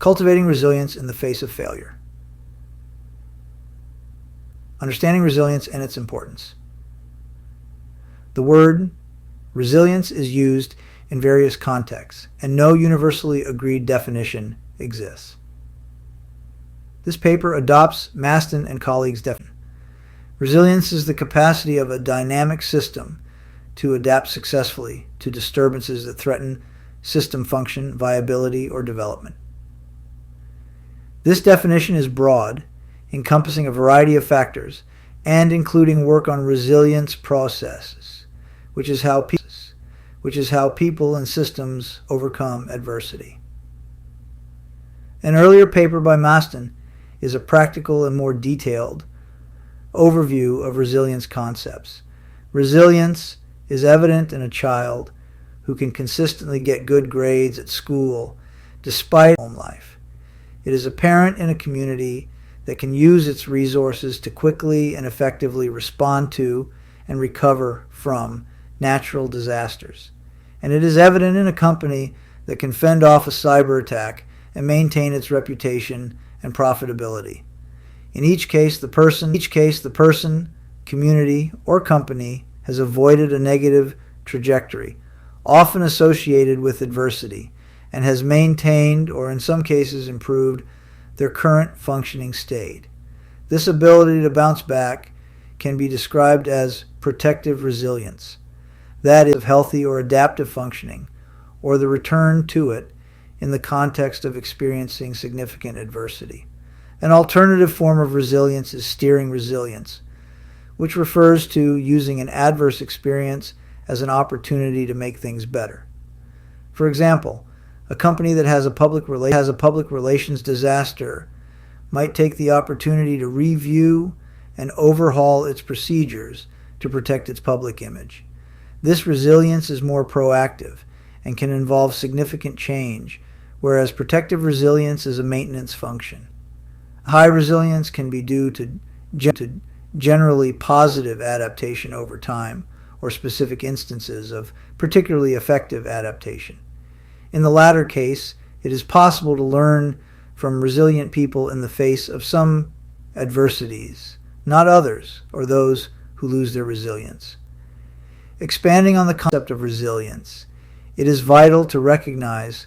Cultivating Resilience in the Face of Failure. Understanding resilience and its importance. The word resilience is used in various contexts, and no universally agreed definition exists. This paper adopts Maston and colleagues' definition. Resilience is the capacity of a dynamic system to adapt successfully to disturbances that threaten system function, viability, or development. This definition is broad, encompassing a variety of factors, and including work on resilience processes, which is how people and systems overcome adversity. An earlier paper by Maston is a practical and more detailed overview of resilience concepts. Resilience is evident in a child who can consistently get good grades at school despite home life. It is apparent in a community that can use its resources to quickly and effectively respond to and recover from natural disasters. And it is evident in a company that can fend off a cyber attack and maintain its reputation and profitability. In each case, the person, community, or company has avoided a negative trajectory, often associated with adversity, and has maintained, or in some cases improved, their current functioning state. This ability to bounce back can be described as protective resilience, that is, of healthy or adaptive functioning, or the return to it in the context of experiencing significant adversity. An alternative form of resilience is steering resilience, which refers to using an adverse experience as an opportunity to make things better. For example, a company that has a public relations disaster might take the opportunity to review and overhaul its procedures to protect its public image. This resilience is more proactive and can involve significant change, whereas protective resilience is a maintenance function. High resilience can be due to generally positive adaptation over time, or specific instances of particularly effective adaptation. In the latter case, it is possible to learn from resilient people in the face of some adversities, not others, or those who lose their resilience. Expanding on the concept of resilience, it is vital to recognize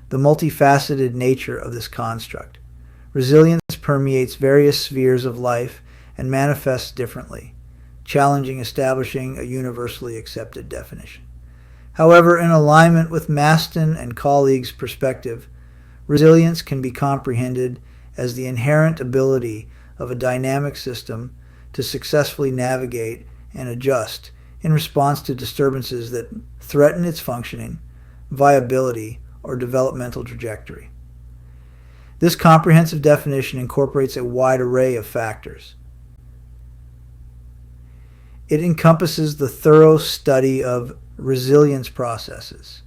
the multifaceted nature of this construct. Resilience permeates various spheres of life and manifests differently, challenging establishing a universally accepted definition. However, in alignment with Maston and colleagues' perspective, resilience can be comprehended as the inherent ability of a dynamic system to successfully navigate and adjust in response to disturbances that threaten its functioning, viability, or developmental trajectory. This comprehensive definition incorporates a wide array of factors. It encompasses the thorough study of resilience processes,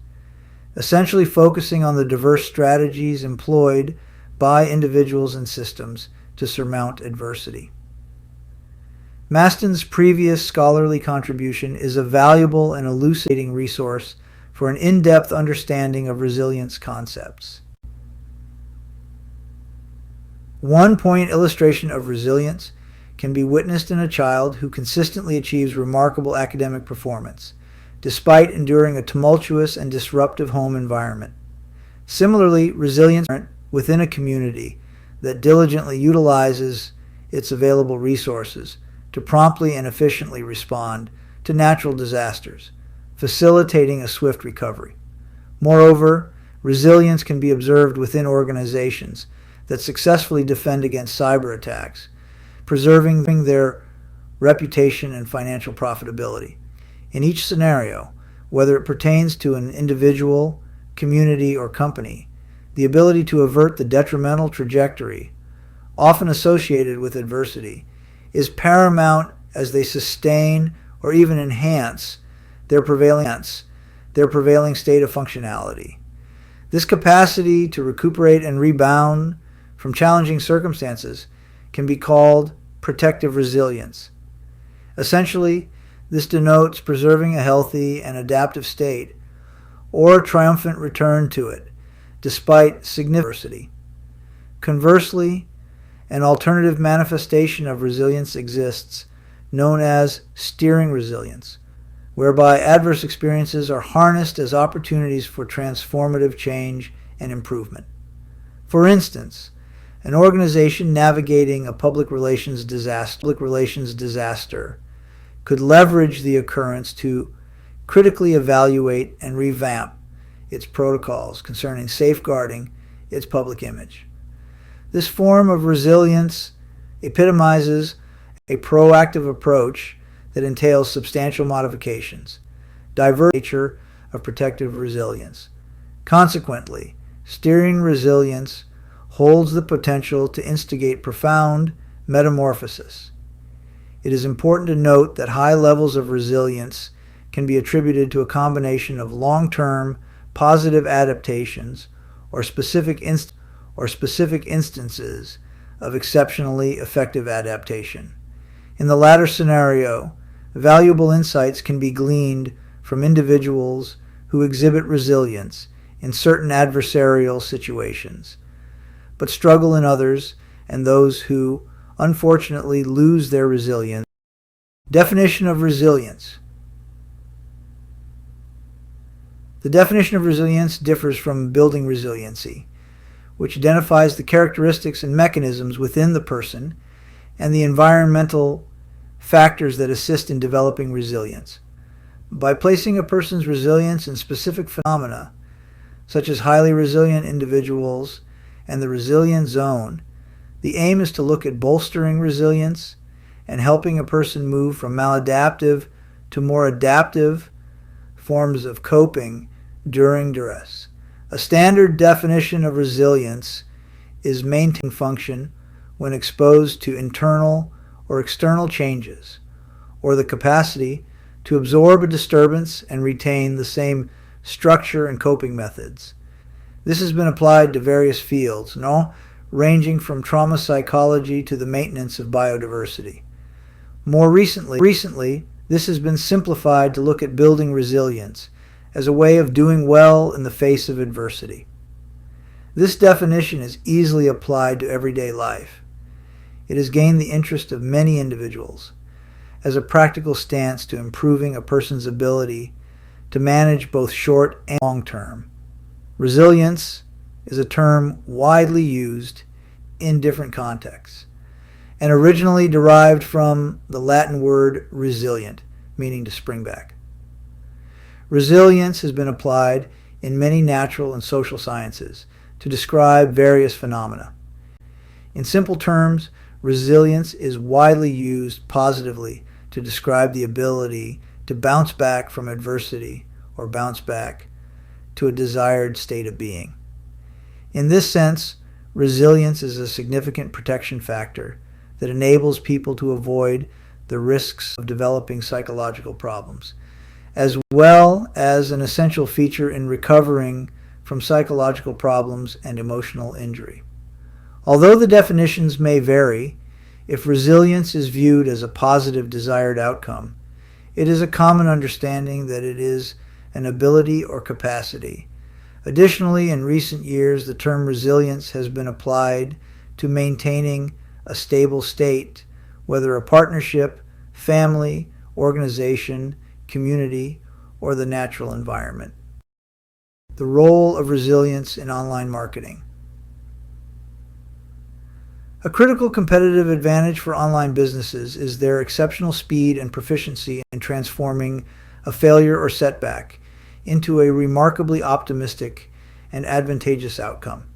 essentially focusing on the diverse strategies employed by individuals and systems to surmount adversity. Maston's previous scholarly contribution is a valuable and elucidating resource for an in-depth understanding of resilience concepts. One-point illustration of resilience can be witnessed in a child who consistently achieves remarkable academic performance, despite enduring a tumultuous and disruptive home environment. Similarly, resilience within a community that diligently utilizes its available resources to promptly and efficiently respond to natural disasters, facilitating a swift recovery. Moreover, resilience can be observed within organizations that successfully defend against cyber attacks, preserving their reputation and financial profitability. In each scenario, whether it pertains to an individual, community, or company, the ability to avert the detrimental trajectory, often associated with adversity, is paramount as they sustain or even enhance their prevailing state of functionality. This capacity to recuperate and rebound from challenging circumstances can be called protective resilience. Essentially, this denotes preserving a healthy and adaptive state, or a triumphant return to it, despite significant adversity. Conversely, an alternative manifestation of resilience exists, known as steering resilience, whereby adverse experiences are harnessed as opportunities for transformative change and improvement. For instance, an organization navigating a public relations disaster could leverage the occurrence to critically evaluate and revamp its protocols concerning safeguarding its public image. This form of resilience epitomizes a proactive approach that entails substantial modifications, diverse nature of protective resilience. Consequently, steering resilience holds the potential to instigate profound metamorphosis. It is important to note that high levels of resilience can be attributed to a combination of long-term positive adaptations or specific instances of exceptionally effective adaptation. In the latter scenario, valuable insights can be gleaned from individuals who exhibit resilience in certain adversarial situations, but struggle in others, and those who unfortunately lose their resilience. Definition of resilience. The definition of resilience differs from building resiliency, which identifies the characteristics and mechanisms within the person and the environmental factors that assist in developing resilience. By placing a person's resilience in specific phenomena, such as highly resilient individuals and the resilient zone, the aim is to look at bolstering resilience and helping a person move from maladaptive to more adaptive forms of coping during duress. A standard definition of resilience is maintaining function when exposed to internal or external changes, or the capacity to absorb a disturbance and retain the same structure and coping methods. This has been applied to various fields, ranging from trauma psychology to the maintenance of biodiversity. More recently, this has been simplified to look at building resilience as a way of doing well in the face of adversity. This definition is easily applied to everyday life. It has gained the interest of many individuals as a practical stance to improving a person's ability to manage both short and long term. Resilience is a term widely used in different contexts and originally derived from the Latin word resilient, meaning to spring back. Resilience has been applied in many natural and social sciences to describe various phenomena. In simple terms, resilience is widely used positively to describe the ability to bounce back from adversity or bounce back to a desired state of being. In this sense, resilience is a significant protection factor that enables people to avoid the risks of developing psychological problems, as well as an essential feature in recovering from psychological problems and emotional injury. Although the definitions may vary, if resilience is viewed as a positive desired outcome, it is a common understanding that it is an ability or capacity. Additionally, in recent years, the term resilience has been applied to maintaining a stable state, whether a partnership, family, organization, community, or the natural environment. The role of resilience in online marketing. A critical competitive advantage for online businesses is their exceptional speed and proficiency in transforming a failure or setback into a remarkably optimistic and advantageous outcome.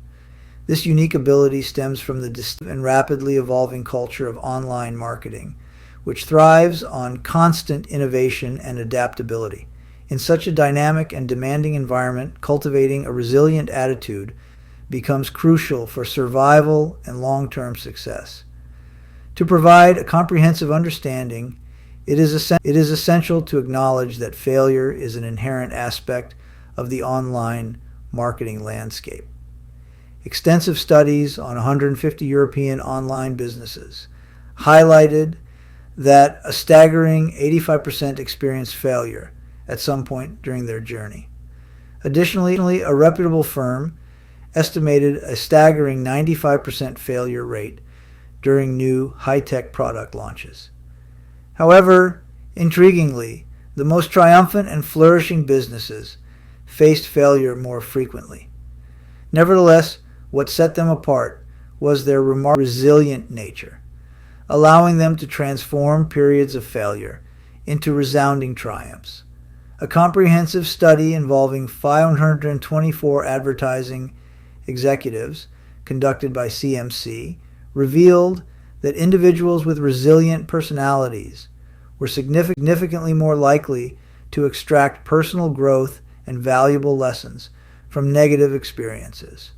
This unique ability stems from the distinct and rapidly evolving culture of online marketing, which thrives on constant innovation and adaptability. In such a dynamic and demanding environment, cultivating a resilient attitude becomes crucial for survival and long-term success. To provide a comprehensive understanding, it is essential to acknowledge that failure is an inherent aspect of the online marketing landscape. Extensive studies on 150 European online businesses highlighted that a staggering 85% experienced failure at some point during their journey. Additionally, a reputable firm estimated a staggering 95% failure rate during new high-tech product launches. However, intriguingly, the most triumphant and flourishing businesses faced failure more frequently. Nevertheless, what set them apart was their remarkably resilient nature, allowing them to transform periods of failure into resounding triumphs. A comprehensive study involving 524 advertising executives conducted by CMC revealed that individuals with resilient personalities were significantly more likely to extract personal growth and valuable lessons from negative experiences,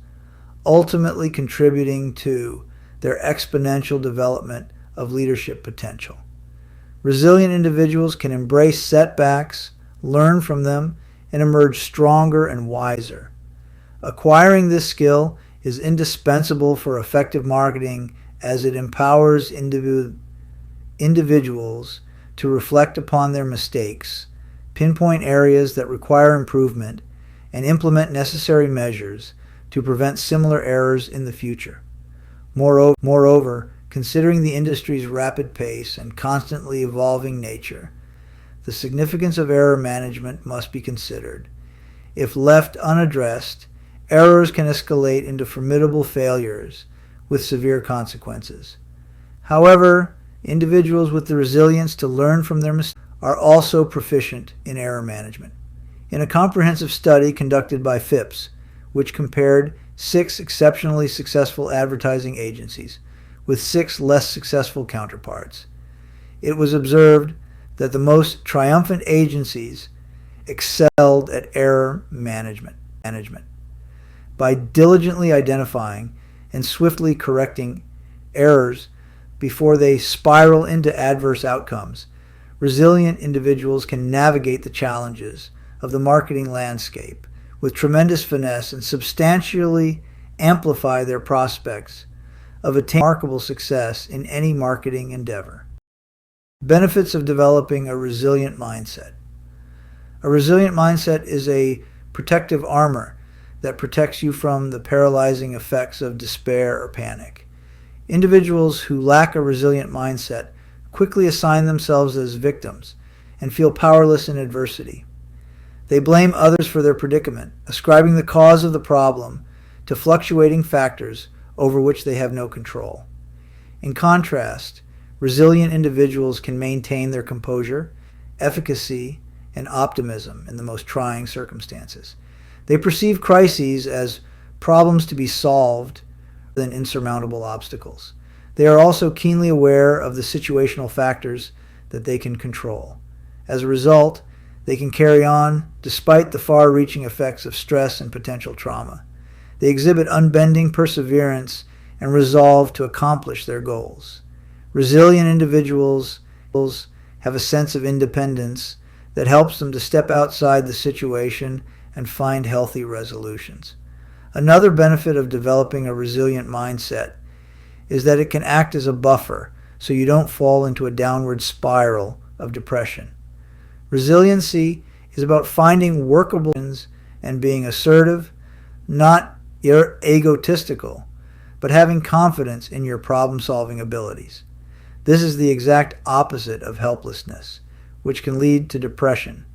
ultimately contributing to their exponential development of leadership potential. Resilient individuals can embrace setbacks, learn from them, and emerge stronger and wiser. Acquiring this skill is indispensable for effective marketing as it empowers individuals to reflect upon their mistakes, pinpoint areas that require improvement, and implement necessary measures to prevent similar errors in the future. Moreover, considering the industry's rapid pace and constantly evolving nature, the significance of error management must be considered. If left unaddressed, errors can escalate into formidable failures with severe consequences. However, individuals with the resilience to learn from their mistakes are also proficient in error management. In a comprehensive study conducted by Phipps, which compared 6 exceptionally successful advertising agencies with 6 less successful counterparts, it was observed that the most triumphant agencies excelled at error management. By diligently identifying and swiftly correcting errors before they spiral into adverse outcomes, resilient individuals can navigate the challenges of the marketing landscape with tremendous finesse and substantially amplify their prospects of attaining remarkable success in any marketing endeavor. Benefits of developing a resilient mindset. A resilient mindset is a protective armor that protects you from the paralyzing effects of despair or panic. Individuals who lack a resilient mindset quickly assign themselves as victims and feel powerless in adversity. They blame others for their predicament, ascribing the cause of the problem to fluctuating factors over which they have no control. In contrast, resilient individuals can maintain their composure, efficacy, and optimism in the most trying circumstances. They perceive crises as problems to be solved rather than insurmountable obstacles. They are also keenly aware of the situational factors that they can control. As a result, they can carry on despite the far-reaching effects of stress and potential trauma. They exhibit unbending perseverance and resolve to accomplish their goals. Resilient individuals have a sense of independence that helps them to step outside the situation and find healthy resolutions. Another benefit of developing a resilient mindset is that it can act as a buffer so you don't fall into a downward spiral of depression. Resiliency is about finding workable solutions and being assertive, not egotistical, but having confidence in your problem-solving abilities. This is the exact opposite of helplessness, which can lead to depression.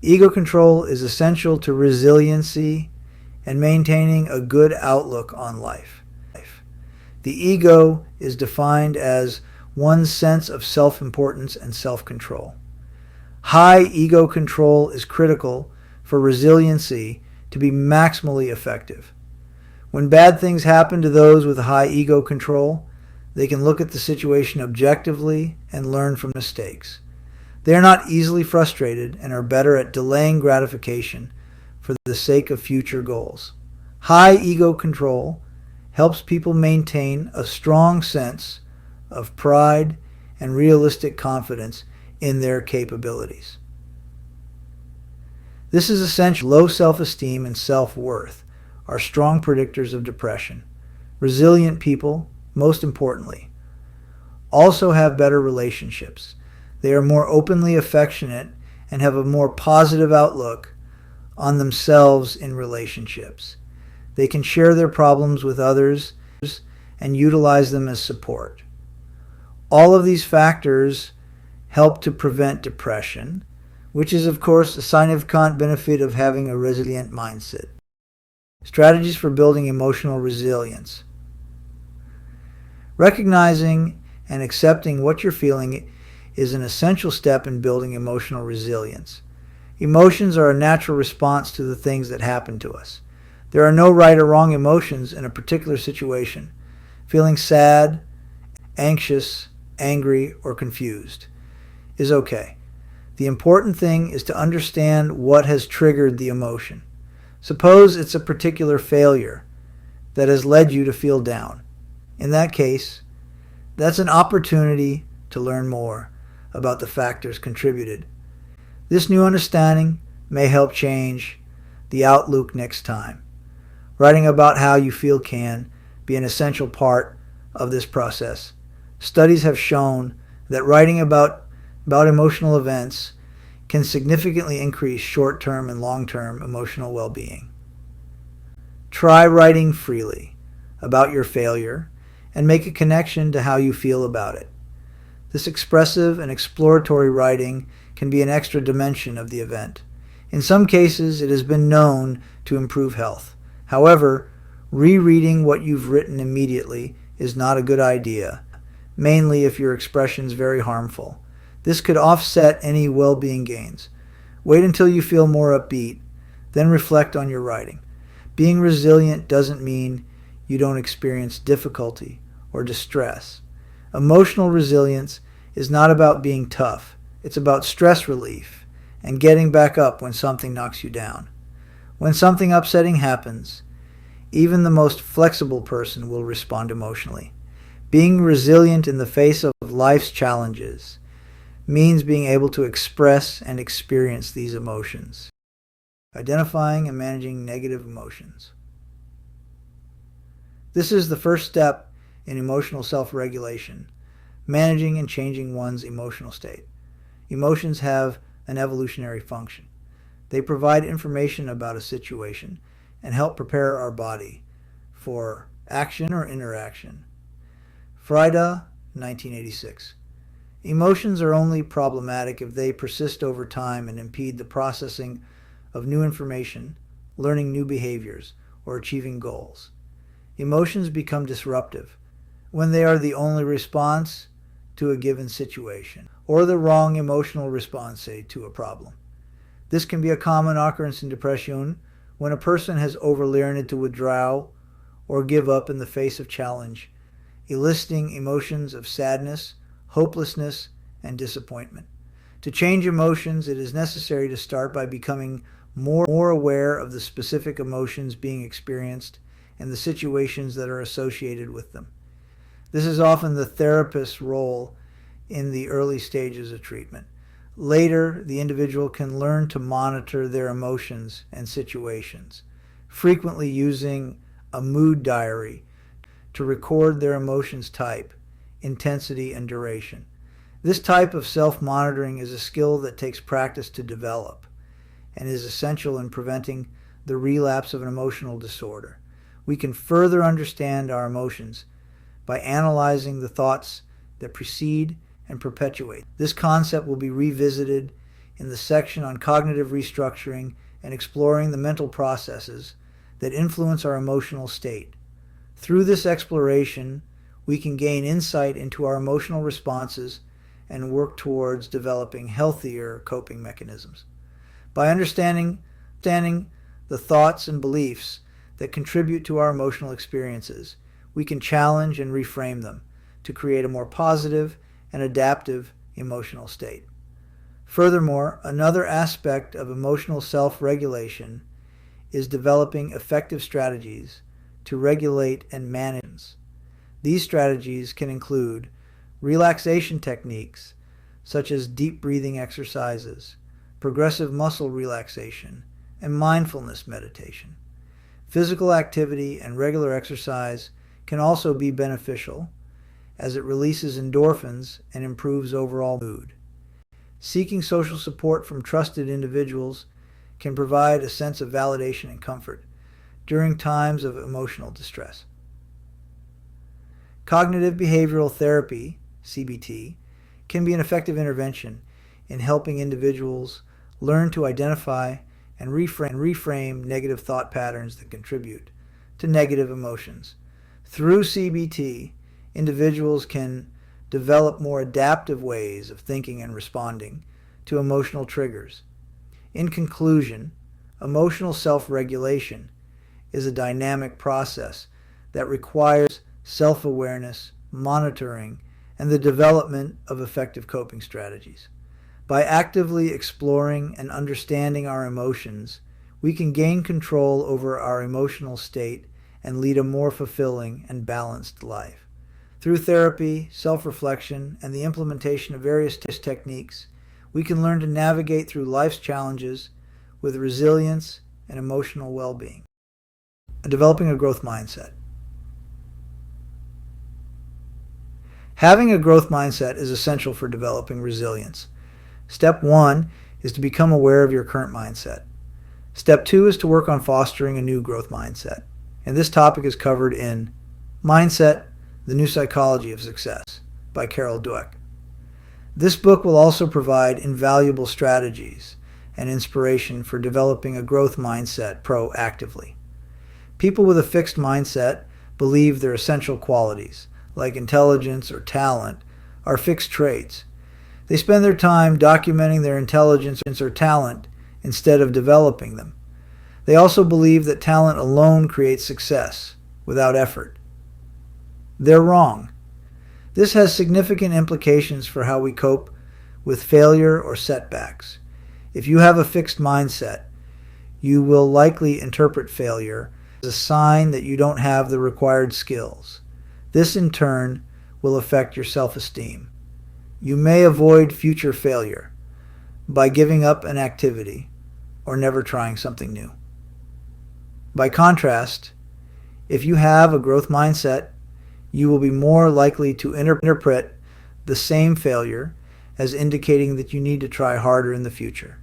Ego control is essential to resiliency and maintaining a good outlook on life. The ego is defined as one's sense of self-importance and self-control. High ego control is critical for resiliency to be maximally effective. When bad things happen to those with high ego control, they can look at the situation objectively and learn from mistakes. They are not easily frustrated and are better at delaying gratification for the sake of future goals. High ego control helps people maintain a strong sense of pride and realistic confidence in their capabilities. This is essential. Low self-esteem and self-worth are strong predictors of depression. Resilient people, most importantly, also have better relationships. They are more openly affectionate and have a more positive outlook on themselves in relationships. They can share their problems with others and utilize them as support. All of these factors help to prevent depression, which is, of course, a significant benefit of having a resilient mindset. Strategies for building emotional resilience. Recognizing and accepting what you're feeling is an essential step in building emotional resilience. Emotions are a natural response to the things that happen to us. There are no right or wrong emotions in a particular situation. Feeling sad, anxious, angry, or confused is okay. The important thing is to understand what has triggered the emotion. Suppose it's a particular failure that has led you to feel down. In that case, that's an opportunity to learn more about the factors contributed. This new understanding may help change the outlook next time. Writing about how you feel can be an essential part of this process. Studies have shown that writing about emotional events can significantly increase short-term and long-term emotional well-being. Try writing freely about your failure and make a connection to how you feel about it. This expressive and exploratory writing can be an extra dimension of the event. In some cases, it has been known to improve health. However, rereading what you've written immediately is not a good idea, mainly if your expression is very harmful. This could offset any well-being gains. Wait until you feel more upbeat, then reflect on your writing. Being resilient doesn't mean you don't experience difficulty or distress. Emotional resilience is not about being tough. It's about stress relief and getting back up when something knocks you down. When something upsetting happens, even the most flexible person will respond emotionally. Being resilient in the face of life's challenges means being able to express and experience these emotions. Identifying and managing negative emotions. This is the first step in emotional self-regulation, managing and changing one's emotional state. Emotions have an evolutionary function. They provide information about a situation and help prepare our body for action or interaction. Frieda, 1986. Emotions are only problematic if they persist over time and impede the processing of new information, learning new behaviors, or achieving goals. Emotions become disruptive when they are the only response to a given situation, or the wrong emotional response, say, to a problem. This can be a common occurrence in depression when a person has overlearned to withdraw or give up in the face of challenge, eliciting emotions of sadness, hopelessness, and disappointment. To change emotions, it is necessary to start by becoming more aware of the specific emotions being experienced and the situations that are associated with them. This is often the therapist's role in the early stages of treatment. Later, the individual can learn to monitor their emotions and situations, frequently using a mood diary to record their emotions type, intensity, and duration. This type of self-monitoring is a skill that takes practice to develop and is essential in preventing the relapse of an emotional disorder. We can further understand our emotions by analyzing the thoughts that precede and perpetuate. This concept will be revisited in the section on cognitive restructuring and exploring the mental processes that influence our emotional state. Through this exploration, we can gain insight into our emotional responses and work towards developing healthier coping mechanisms. By understanding the thoughts and beliefs that contribute to our emotional experiences, we can challenge and reframe them to create a more positive and adaptive emotional state. Furthermore, another aspect of emotional self-regulation is developing effective strategies to regulate and manage. These strategies can include relaxation techniques such as deep breathing exercises, progressive muscle relaxation, and mindfulness meditation. Physical activity and regular exercise can also be beneficial as it releases endorphins and improves overall mood. Seeking social support from trusted individuals can provide a sense of validation and comfort. during times of emotional distress. Cognitive behavioral therapy, CBT, can be an effective intervention in helping individuals learn to identify and reframe negative thought patterns that contribute to negative emotions. Through CBT, individuals can develop more adaptive ways of thinking and responding to emotional triggers. In conclusion, emotional self-regulation is a dynamic process that requires self-awareness, monitoring, and the development of effective coping strategies. By actively exploring and understanding our emotions, we can gain control over our emotional state and lead a more fulfilling and balanced life. Through therapy, self-reflection, and the implementation of various techniques, we can learn to navigate through life's challenges with resilience and emotional well-being. Developing a growth mindset. Having a growth mindset is essential for developing resilience. Step 1 is to become aware of your current mindset. Step 2 is to work on fostering a new growth mindset. And this topic is covered in Mindset, The New Psychology of Success by Carol Dweck. This book will also provide invaluable strategies and inspiration for developing a growth mindset proactively. People with a fixed mindset believe their essential qualities, like intelligence or talent, are fixed traits. They spend their time documenting their intelligence or talent instead of developing them. They also believe that talent alone creates success without effort. They're wrong. This has significant implications for how we cope with failure or setbacks. If you have a fixed mindset, you will likely interpret failure as a sign that you don't have the required skills. This, in turn, will affect your self-esteem. You may avoid future failure by giving up an activity or never trying something new. By contrast, if you have a growth mindset, you will be more likely to interpret the same failure as indicating that you need to try harder in the future.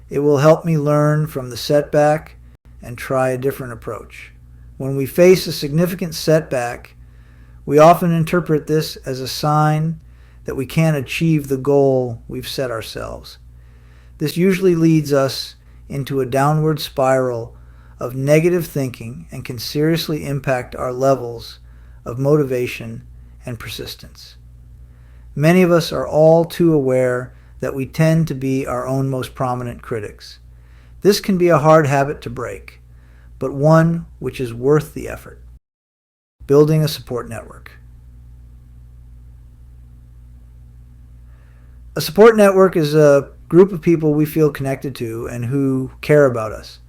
It will help me learn from the setback and try a different approach. When we face a significant setback, we often interpret this as a sign that we can't achieve the goal we've set ourselves. This usually leads us into a downward spiral of negative thinking and can seriously impact our levels of motivation and persistence. Many of us are all too aware that we tend to be our own most prominent critics. This can be a hard habit to break, but one which is worth the effort. Building a support network. A support network is a group of people we feel connected to and who care about us.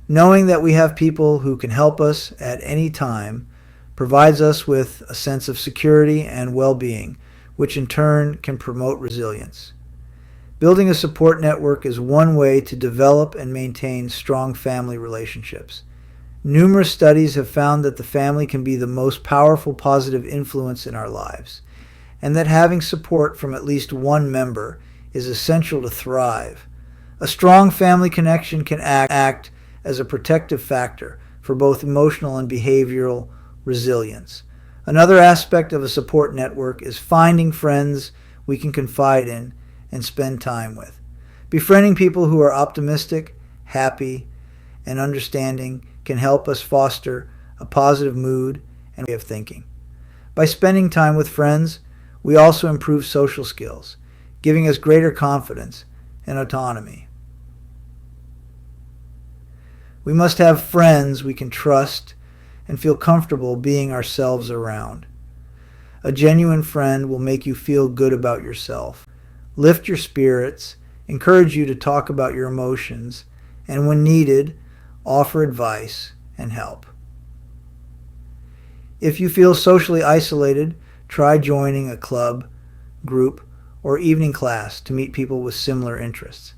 Knowing that we have people who can help us at any time provides us with a sense of security and well-being, which in turn can promote resilience. Building a support network is one way to develop and maintain strong family relationships. Numerous studies have found that the family can be the most powerful positive influence in our lives, and that having support from at least one member is essential to thrive. A strong family connection can act as a protective factor for both emotional and behavioral resilience. Another aspect of a support network is finding friends we can confide in and spend time with. Befriending people who are optimistic, happy, and understanding can help us foster a positive mood and way of thinking. By spending time with friends, we also improve social skills, giving us greater confidence and autonomy. We must have friends we can trust and feel comfortable being ourselves around. A genuine friend will make you feel good about yourself, lift your spirits, encourage you to talk about your emotions, and when needed, offer advice and help. If you feel socially isolated, try joining a club, group, or evening class to meet people with similar interests.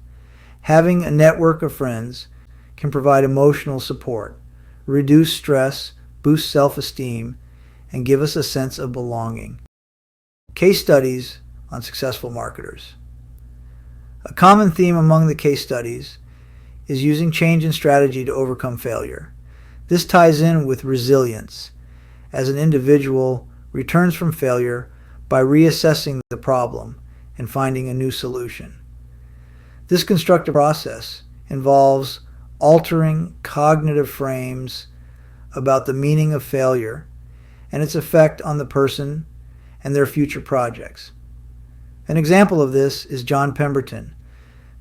Having a network of friends can provide emotional support, reduce stress, boost self-esteem, and give us a sense of belonging. Case studies on successful marketers. A common theme among the case studies is using change in strategy to overcome failure. This ties in with resilience, as an individual returns from failure by reassessing the problem and finding a new solution. This constructive process involves altering cognitive frames about the meaning of failure and its effect on the person and their future projects. An example of this is John Pemberton,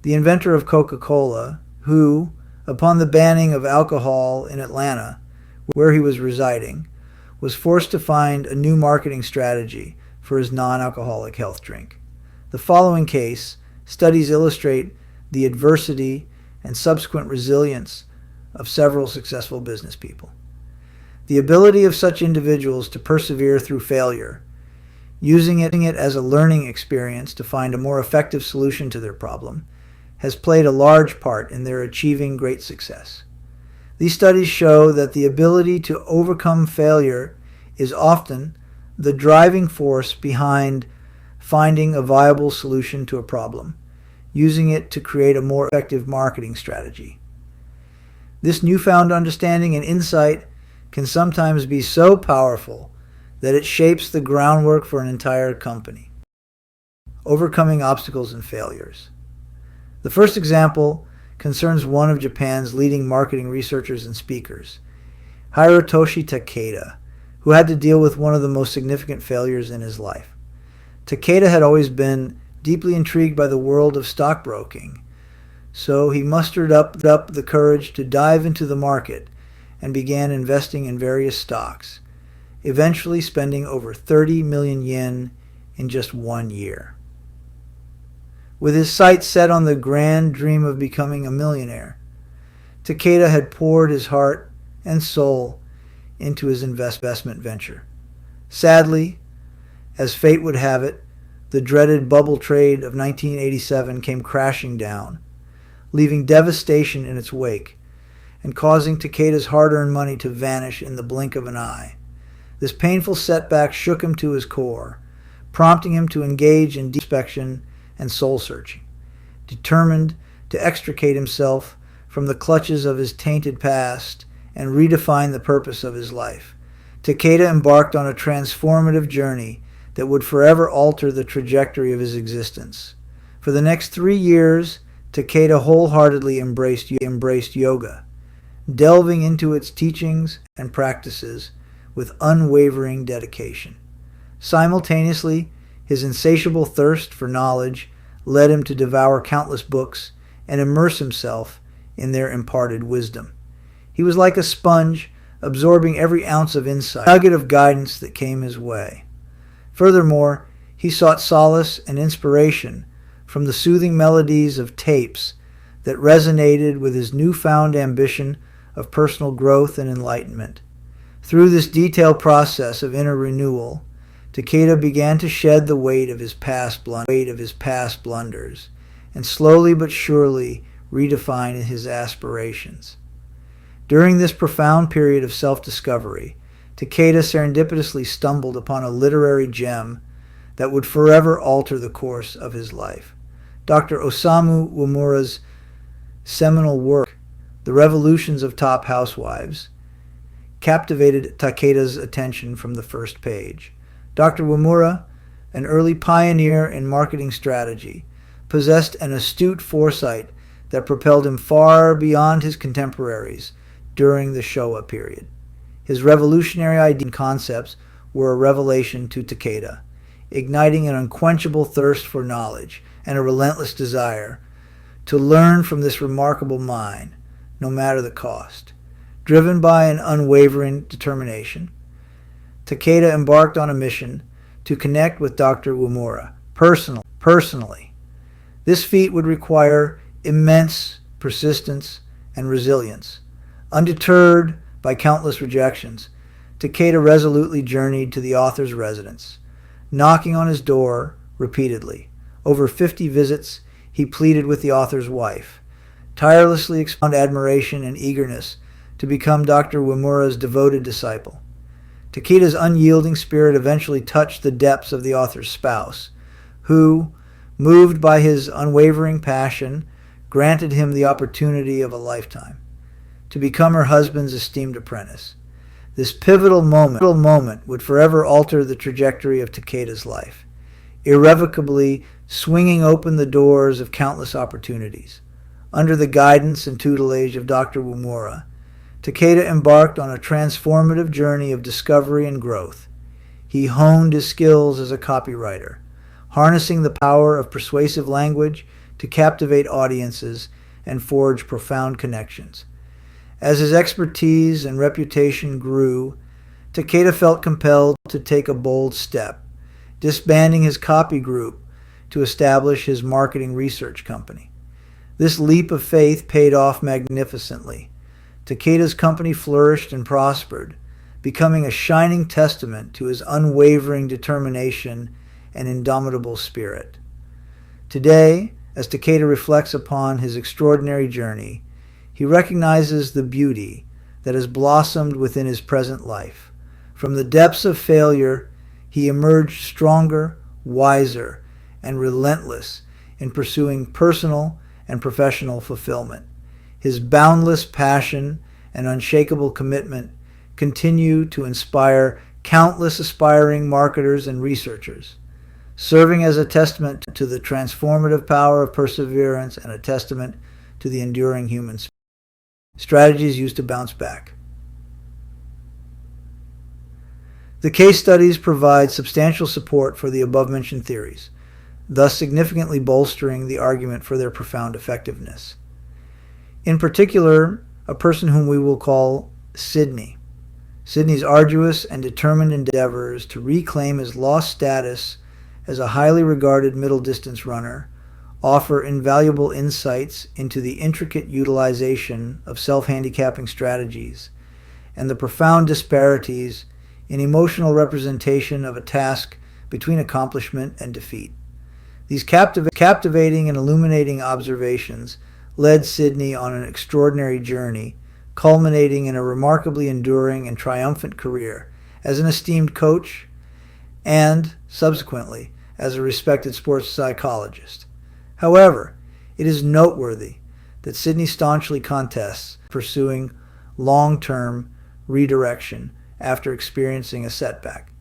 the inventor of Coca-Cola, who, upon the banning of alcohol in Atlanta, where he was residing, was forced to find a new marketing strategy for his non-alcoholic health drink. The following case studies illustrate the adversity and subsequent resilience of several successful business people. The ability of such individuals to persevere through failure, using it as a learning experience to find a more effective solution to their problem, has played a large part in their achieving great success. These studies show that the ability to overcome failure is often the driving force behind finding a viable solution to a problem, using it to create a more effective marketing strategy. This newfound understanding and insight can sometimes be so powerful that it shapes the groundwork for an entire company. Overcoming obstacles and failures. The first example concerns one of Japan's leading marketing researchers and speakers, Hirotoshi Takeda, who had to deal with one of the most significant failures in his life. Takeda had always been deeply intrigued by the world of stockbroking, so he mustered up the courage to dive into the market and began investing in various stocks, eventually spending over 30 million yen in just 1 year. With his sights set on the grand dream of becoming a millionaire, Takeda had poured his heart and soul into his investment venture. Sadly, as fate would have it, the dreaded bubble trade of 1987 came crashing down, leaving devastation in its wake and causing Takeda's hard-earned money to vanish in the blink of an eye. This painful setback shook him to his core, prompting him to engage in deep introspection and soul-searching. Determined to extricate himself from the clutches of his tainted past and redefine the purpose of his life, Takeda embarked on a transformative journey that would forever alter the trajectory of his existence. For the next 3 years, Takeda wholeheartedly embraced yoga, delving into its teachings and practices with unwavering dedication. Simultaneously, his insatiable thirst for knowledge led him to devour countless books and immerse himself in their imparted wisdom. He was like a sponge, absorbing every ounce of insight, nugget of guidance that came his way. Furthermore, he sought solace and inspiration from the soothing melodies of tapes that resonated with his newfound ambition of personal growth and enlightenment. Through this detailed process of inner renewal, Takeda began to shed the weight of his past blunders and slowly but surely redefine his aspirations. During this profound period of self-discovery, Takeda serendipitously stumbled upon a literary gem that would forever alter the course of his life. Dr. Osamu Uemura's seminal work, The Revolutions of Top Housewives, captivated Takeda's attention from the first page. Dr. Uemura, an early pioneer in marketing strategy, possessed an astute foresight that propelled him far beyond his contemporaries during the Showa period. His revolutionary ideas and concepts were a revelation to Takeda, igniting an unquenchable thirst for knowledge and a relentless desire to learn from this remarkable mind, no matter the cost. Driven by an unwavering determination, Takeda embarked on a mission to connect with Dr. Uemura personally. This feat would require immense persistence and resilience. Undeterred by countless rejections, Takeda resolutely journeyed to the author's residence, knocking on his door repeatedly. Over 50 visits, he pleaded with the author's wife, tirelessly expounded admiration and eagerness to become Dr. Uemura's devoted disciple. Takeda's unyielding spirit eventually touched the depths of the author's spouse, who, moved by his unwavering passion, granted him the opportunity of a lifetime. to become her husband's esteemed apprentice. This pivotal moment would forever alter the trajectory of Takeda's life, irrevocably swinging open the doors of countless opportunities. Under the guidance and tutelage of Dr. Umura, Takeda embarked on a transformative journey of discovery and growth. He honed his skills as a copywriter, harnessing the power of persuasive language to captivate audiences and forge profound connections. As his expertise and reputation grew, Takeda felt compelled to take a bold step, disbanding his copy group to establish his marketing research company. This leap of faith paid off magnificently. Takeda's company flourished and prospered, becoming a shining testament to his unwavering determination and indomitable spirit. Today, as Takeda reflects upon his extraordinary journey, he recognizes the beauty that has blossomed within his present life. From the depths of failure, he emerged stronger, wiser, and relentless in pursuing personal and professional fulfillment. His boundless passion and unshakable commitment continue to inspire countless aspiring marketers and researchers, serving as a testament to the transformative power of perseverance and a testament to the enduring human spirit. Strategies used to bounce back. The case studies provide substantial support for the above-mentioned theories, thus significantly bolstering the argument for their profound effectiveness. In particular, a person whom we will call Sidney. Sidney's arduous and determined endeavors to reclaim his lost status as a highly regarded middle-distance runner offer invaluable insights into the intricate utilization of self-handicapping strategies and the profound disparities in emotional representation of a task between accomplishment and defeat. These captivating and illuminating observations led Sidney on an extraordinary journey, culminating in a remarkably enduring and triumphant career as an esteemed coach and, subsequently, as a respected sports psychologist. However, it is noteworthy that Sidney staunchly contests pursuing long-term redirection after experiencing a setback.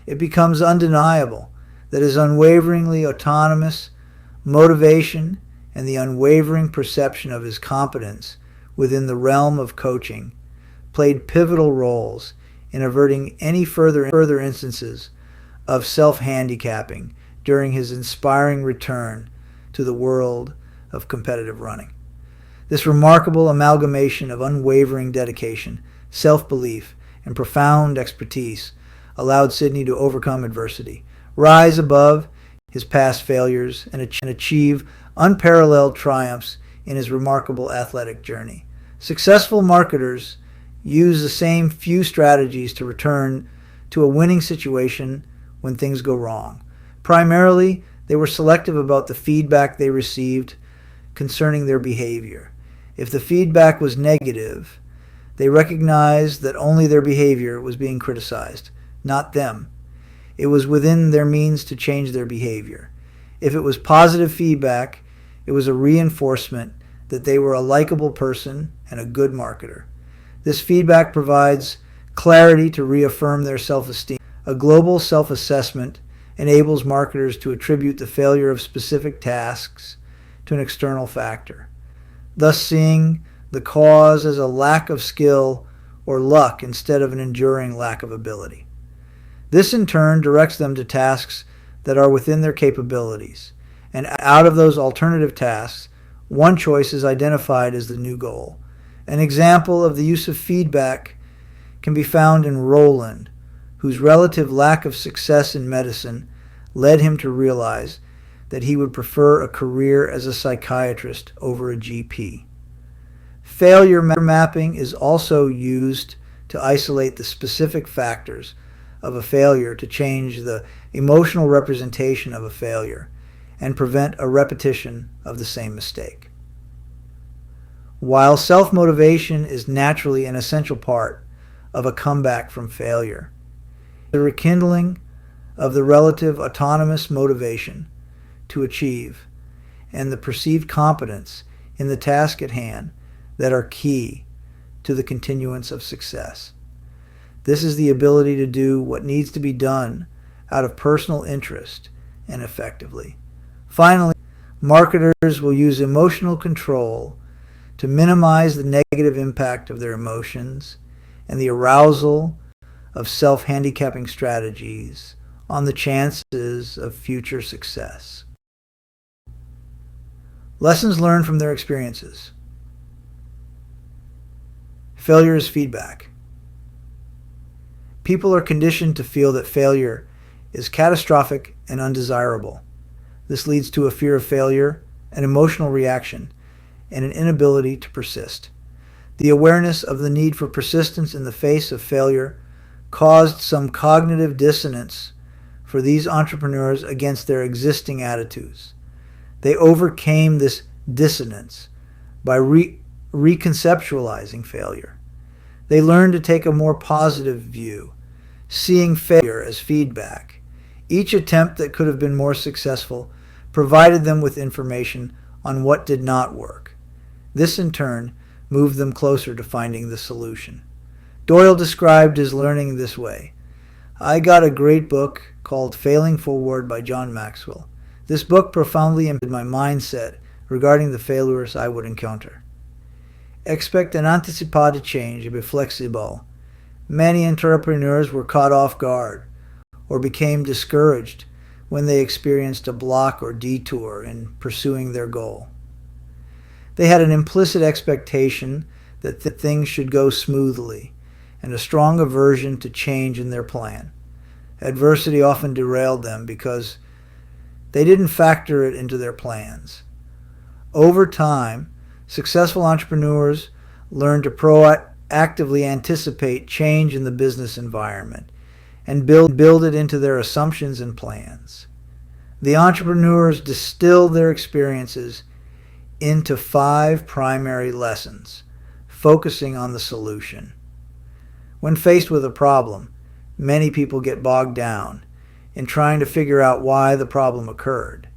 It becomes undeniable that his unwaveringly autonomous motivation and the unwavering perception of his competence within the realm of coaching played pivotal roles in averting any further instances of self-handicapping during his inspiring return to the world of competitive running. This remarkable amalgamation of unwavering dedication, self-belief, and profound expertise allowed Sidney to overcome adversity, rise above his past failures, and achieve unparalleled triumphs in his remarkable athletic journey. Successful marketers use the same few strategies to return to a winning situation when things go wrong. Primarily, they were selective about the feedback they received concerning their behavior. If the feedback was negative, they recognized that only their behavior was being criticized, not them. It was within their means to change their behavior. If it was positive feedback, it was a reinforcement that they were a likable person and a good marketer. This feedback provides clarity to reaffirm their self-esteem. A global self-assessment enables marketers to attribute the failure of specific tasks to an external factor, thus seeing the cause as a lack of skill or luck instead of an enduring lack of ability. This in turn directs them to tasks that are within their capabilities, and out of those alternative tasks, one choice is identified as the new goal. An example of the use of feedback can be found in Roland, whose relative lack of success in medicine led him to realize that he would prefer a career as a psychiatrist over a GP. Failure mapping is also used to isolate the specific factors of a failure to change the emotional representation of a failure and prevent a repetition of the same mistake. While self-motivation is naturally an essential part of a comeback from failure, the rekindling of the relative autonomous motivation to achieve and the perceived competence in the task at hand that are key to the continuance of success. This is the ability to do what needs to be done out of personal interest and effectively. Finally, marketers will use emotional control to minimize the negative impact of their emotions and the arousal of self-handicapping strategies on the chances of future success. Lessons learned from their experiences. Failure is feedback. People are conditioned to feel that failure is catastrophic and undesirable. This leads to a fear of failure, an emotional reaction, and an inability to persist. The awareness of the need for persistence in the face of failure caused some cognitive dissonance for these entrepreneurs against their existing attitudes. They overcame this dissonance by reconceptualizing failure. They learned to take a more positive view, seeing failure as feedback. Each attempt that could have been more successful provided them with information on what did not work. This, in turn, moved them closer to finding the solution. Doyle described his learning this way. I got a great book called Failing Forward by John Maxwell. This book profoundly impacted my mindset regarding the failures I would encounter. Expect an anticipado change and be flexible. Many entrepreneurs were caught off guard or became discouraged when they experienced a block or detour in pursuing their goal. They had an implicit expectation that things should go smoothly and a strong aversion to change in their plan. Adversity often derailed them because they didn't factor it into their plans. Over time, successful entrepreneurs learn to proactively anticipate change in the business environment and build it into their assumptions and plans. The entrepreneurs distill their experiences into 5 primary lessons, focusing on the solution. When faced with a problem, many people get bogged down in trying to figure out why the problem occurred.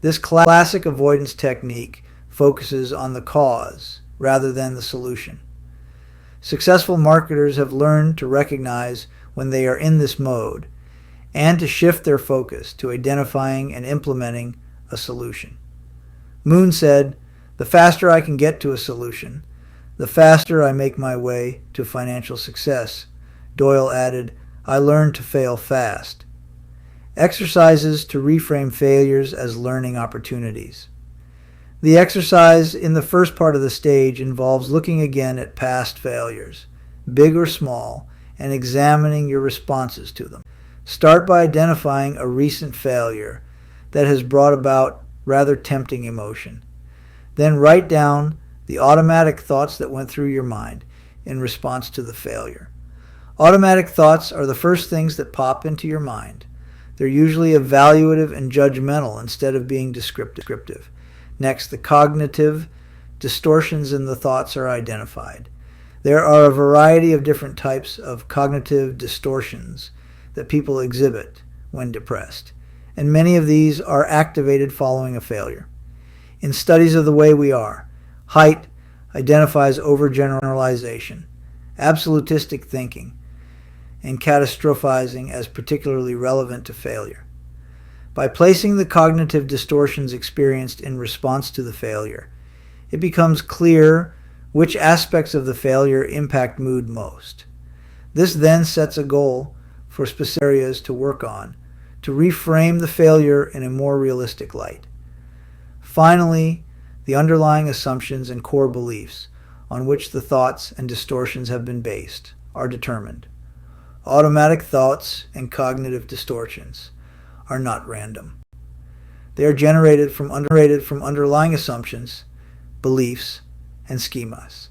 This classic avoidance technique focuses on the cause rather than the solution. Successful marketers have learned to recognize when they are in this mode and to shift their focus to identifying and implementing a solution. Moon said, "The faster I can get to a solution, the faster I make my way to financial success." Doyle added, "I learned to fail fast." Exercises to reframe failures as learning opportunities. The exercise in the first part of the stage involves looking again at past failures, big or small, and examining your responses to them. Start by identifying a recent failure that has brought about rather tempting emotion. Then write down the automatic thoughts that went through your mind in response to the failure. Automatic thoughts are the first things that pop into your mind. They're usually evaluative and judgmental instead of being descriptive. Next, the cognitive distortions in the thoughts are identified. There are a variety of different types of cognitive distortions that people exhibit when depressed, and many of these are activated following a failure. In studies of the way we are, height identifies overgeneralization, absolutistic thinking, and catastrophizing as particularly relevant to failure. By placing the cognitive distortions experienced in response to the failure, it becomes clear which aspects of the failure impact mood most. This then sets a goal for specific areas to work on to reframe the failure in a more realistic light. Finally, the underlying assumptions and core beliefs on which the thoughts and distortions have been based are determined. Automatic thoughts and cognitive distortions are not random. They are generated from underlying assumptions, beliefs, and schemas.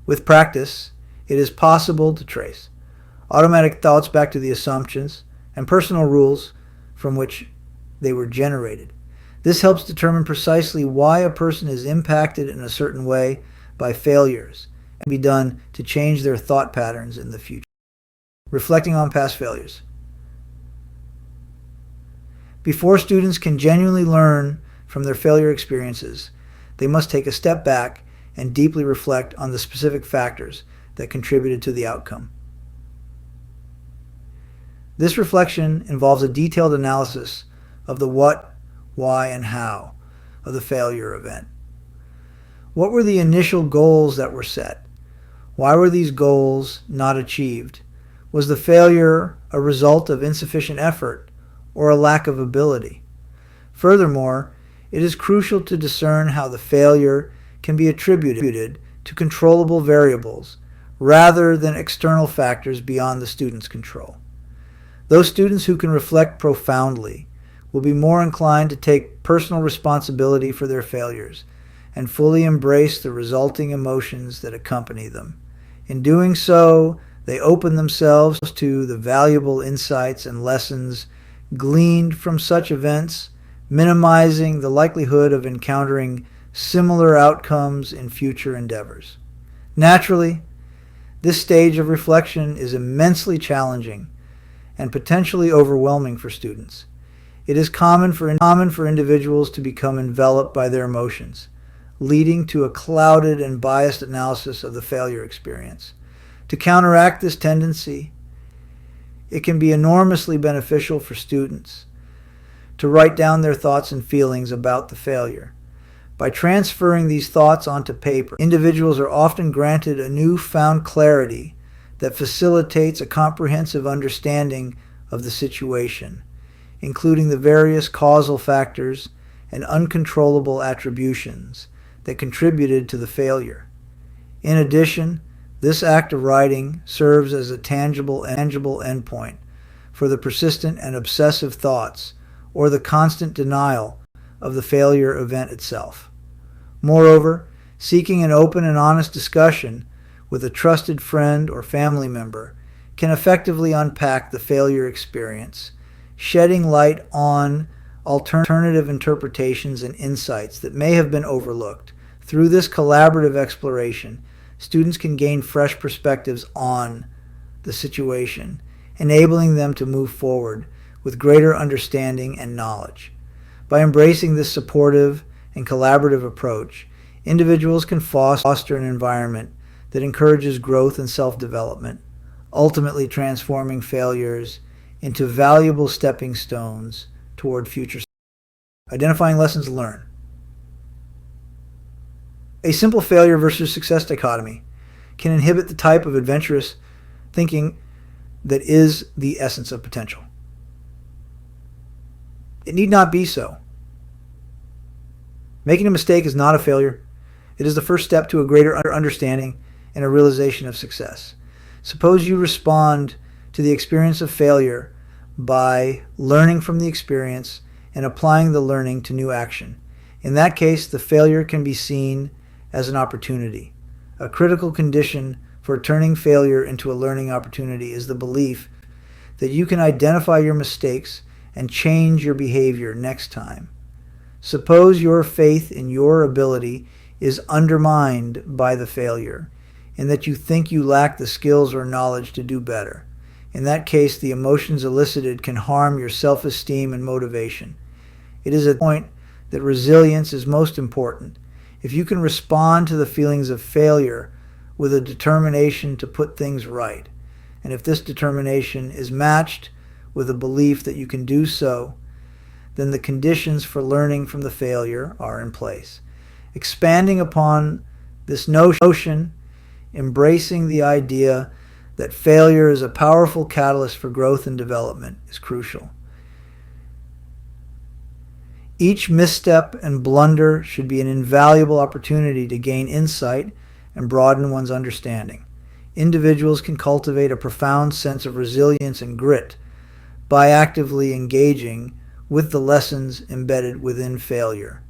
With practice, it is possible to trace automatic thoughts back to the assumptions and personal rules from which they were generated. This helps determine precisely why a person is impacted in a certain way by failures and can be done to change their thought patterns in the future. Reflecting on past failures. Before students can genuinely learn from their failure experiences, they must take a step back and deeply reflect on the specific factors that contributed to the outcome. This reflection involves a detailed analysis of the what, why, and how of the failure event. What were the initial goals that were set? Why were these goals not achieved? Was the failure a result of insufficient effort or a lack of ability? Furthermore, it is crucial to discern how the failure can be attributed to controllable variables rather than external factors beyond the student's control. Those students who can reflect profoundly will be more inclined to take personal responsibility for their failures and fully embrace the resulting emotions that accompany them. In doing so, they open themselves to the valuable insights and lessons gleaned from such events, minimizing the likelihood of encountering similar outcomes in future endeavors. Naturally, this stage of reflection is immensely challenging and potentially overwhelming for students. It is common for individuals to become enveloped by their emotions, leading to a clouded and biased analysis of the failure experience. To counteract this tendency, it can be enormously beneficial for students to write down their thoughts and feelings about the failure. By transferring these thoughts onto paper, individuals are often granted a newfound clarity that facilitates a comprehensive understanding of the situation, including the various causal factors and uncontrollable attributions that contributed to the failure. In addition, this act of writing serves as a tangible endpoint for the persistent and obsessive thoughts or the constant denial of the failure event itself. Moreover, seeking an open and honest discussion with a trusted friend or family member can effectively unpack the failure experience, shedding light on alternative interpretations and insights that may have been overlooked. Through this collaborative exploration, students can gain fresh perspectives on the situation, enabling them to move forward with greater understanding and knowledge. By embracing this supportive and collaborative approach, individuals can foster an environment that encourages growth and self-development, ultimately transforming failures into valuable stepping stones toward future success. Identifying lessons learned. A simple failure versus success dichotomy can inhibit the type of adventurous thinking that is the essence of potential. It need not be so. Making a mistake is not a failure. It is the first step to a greater understanding and a realization of success. Suppose you respond to the experience of failure by learning from the experience and applying the learning to new action. In that case, the failure can be seen as an opportunity. A critical condition for turning failure into a learning opportunity is the belief that you can identify your mistakes and change your behavior next time. Suppose your faith in your ability is undermined by the failure, and that you think you lack the skills or knowledge to do better. In that case, the emotions elicited can harm your self-esteem and motivation. It is at the point that resilience is most important. If you can respond to the feelings of failure with a determination to put things right, and if this determination is matched with a belief that you can do so, then the conditions for learning from the failure are in place. Expanding upon this notion, embracing the idea that failure is a powerful catalyst for growth and development is crucial. Each misstep and blunder should be an invaluable opportunity to gain insight and broaden one's understanding. Individuals can cultivate a profound sense of resilience and grit by actively engaging with the lessons embedded within failure.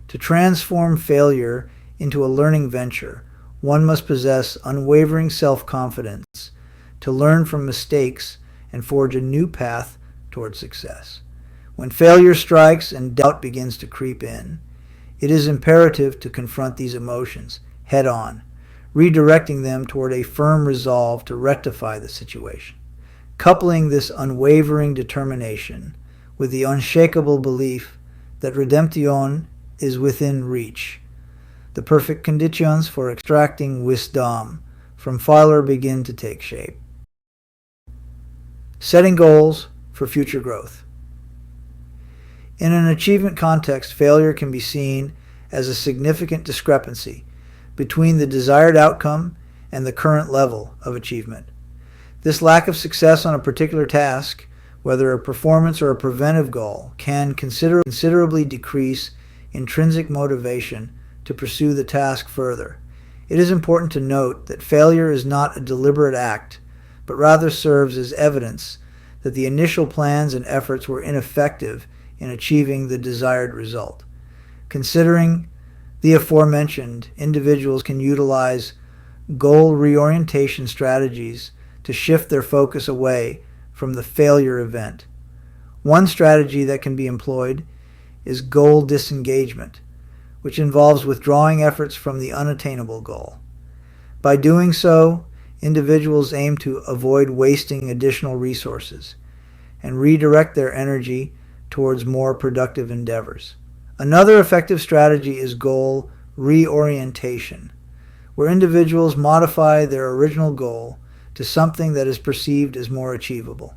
To transform failure into a learning venture, one must possess unwavering self-confidence to learn from mistakes and forge a new path toward success. When failure strikes and doubt begins to creep in, it is imperative to confront these emotions head on, redirecting them toward a firm resolve to rectify the situation. Coupling this unwavering determination with the unshakable belief that redemption is within reach, the perfect conditions for extracting wisdom from failure begin to take shape. Setting goals for future growth. In an achievement context, failure can be seen as a significant discrepancy between the desired outcome and the current level of achievement. This lack of success on a particular task, whether a performance or a preventive goal, can considerably decrease intrinsic motivation to pursue the task further. It is important to note that failure is not a deliberate act, but rather serves as evidence that the initial plans and efforts were ineffective in achieving the desired result. Considering the aforementioned, individuals can utilize goal reorientation strategies to shift their focus away from the failure event. One strategy that can be employed is goal disengagement, which involves withdrawing efforts from the unattainable goal. By doing so, individuals aim to avoid wasting additional resources and redirect their energy towards more productive endeavors. Another effective strategy is goal reorientation, where individuals modify their original goal to something that is perceived as more achievable.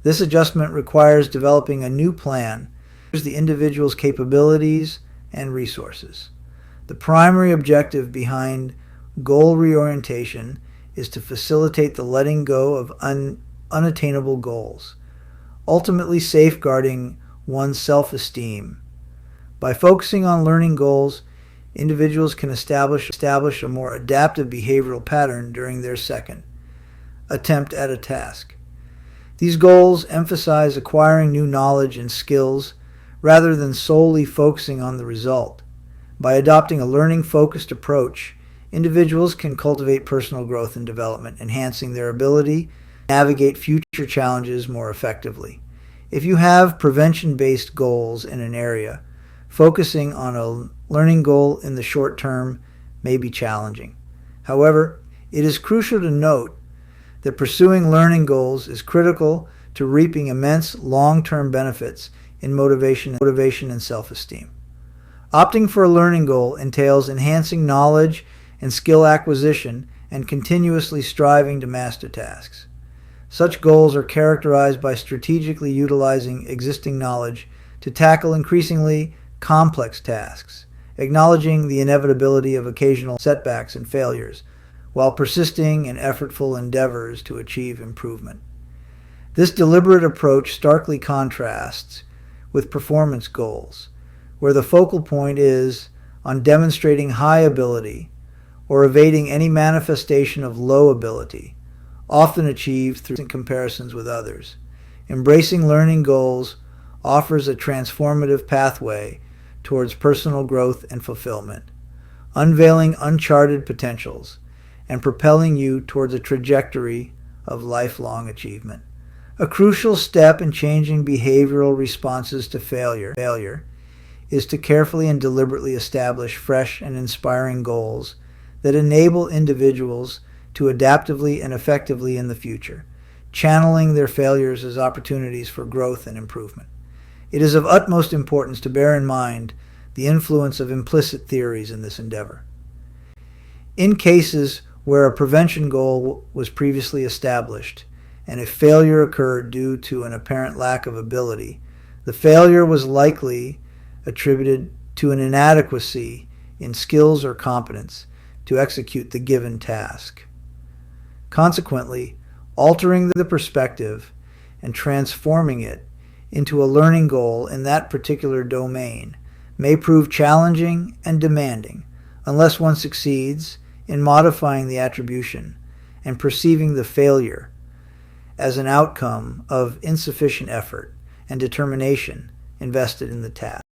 This adjustment requires developing a new plan that the individual's capabilities and resources. The primary objective behind goal reorientation is to facilitate the letting go of unattainable goals, ultimately safeguarding one's self-esteem. By focusing on learning goals, individuals can establish a more adaptive behavioral pattern during their second attempt at a task. These goals emphasize acquiring new knowledge and skills rather than solely focusing on the result. By adopting a learning-focused approach, individuals can cultivate personal growth and development, enhancing their ability to navigate future challenges more effectively. If you have prevention-based goals in an area, focusing on a learning goal in the short term may be challenging. However, it is crucial to note that pursuing learning goals is critical to reaping immense long-term benefits in motivation and self-esteem. Opting for a learning goal entails enhancing knowledge and skill acquisition and continuously striving to master tasks. Such goals are characterized by strategically utilizing existing knowledge to tackle increasingly complex tasks, acknowledging the inevitability of occasional setbacks and failures, while persisting in effortful endeavors to achieve improvement. This deliberate approach starkly contrasts with performance goals, where the focal point is on demonstrating high ability or evading any manifestation of low ability, often achieved through comparisons with others. Embracing learning goals offers a transformative pathway towards personal growth and fulfillment, unveiling uncharted potentials and propelling you towards a trajectory of lifelong achievement. A crucial step in changing behavioral responses to failure is to carefully and deliberately establish fresh and inspiring goals that enable individuals to adaptively and effectively in the future, channeling their failures as opportunities for growth and improvement. It is of utmost importance to bear in mind the influence of implicit theories in this endeavor. In cases where a prevention goal was previously established and a failure occurred due to an apparent lack of ability, the failure was likely attributed to an inadequacy in skills or competence to execute the given task. Consequently, altering the perspective and transforming it into a learning goal in that particular domain may prove challenging and demanding unless one succeeds in modifying the attribution and perceiving the failure as an outcome of insufficient effort and determination invested in the task.